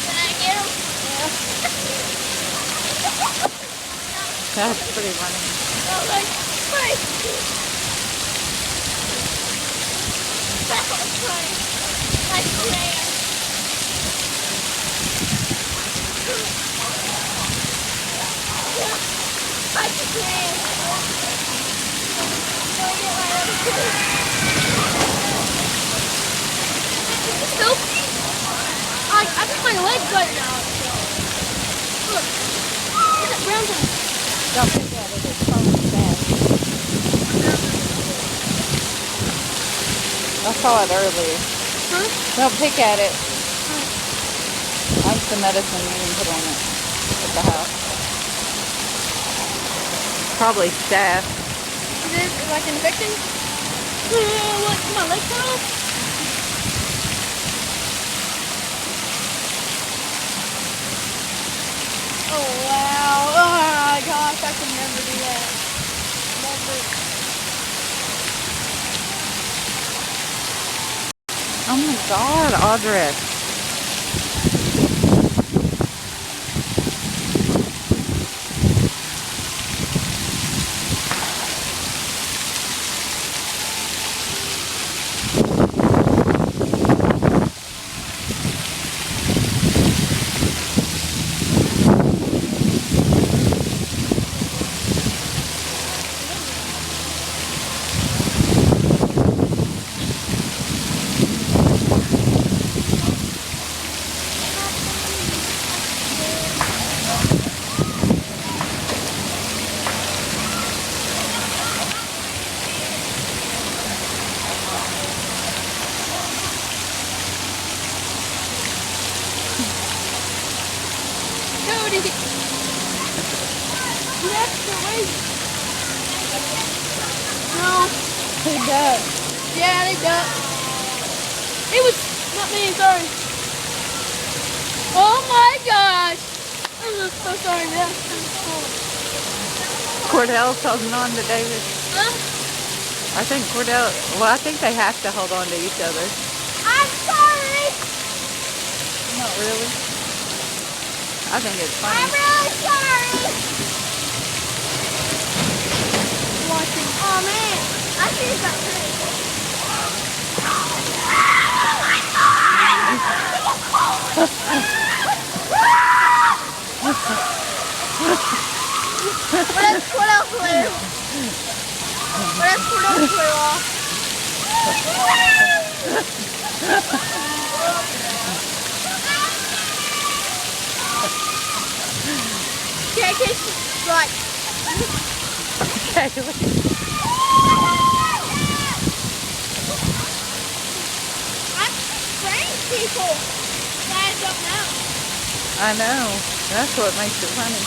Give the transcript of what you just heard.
Can I get him? That's pretty funny. Oh, like, right. That's right. Like, crayon. Like the crayon. Can I get my other crayon? Nope. I think my leg's right now. Look. Look at that brown thing. Don't pick at it, it's probably bad. I saw it earlier. Huh? Don't pick at it. That's the medicine you can put on it at the house. Probably staph. Is it like infecting? What? My leg cut off? Oh wow. Oh my gosh, I can never do that. Never. Oh my God, Audrey. Cody! You have to wait. No. Who does? Yeah, they duck. It was not me, sorry. Oh my gosh! I'm so sorry, man. Cordell's holding on to David. Huh? I think Cordell, well, I think they have to hold on to each other. I'm sorry! Not really. I think it's funny. I'm really sorry! Watching. Oh man, I think that pretty. What else will you? What else will you off? Yeah, kiss. Right. Okay. I'm spraying people. Guys don't know. I know. That's what makes it funny.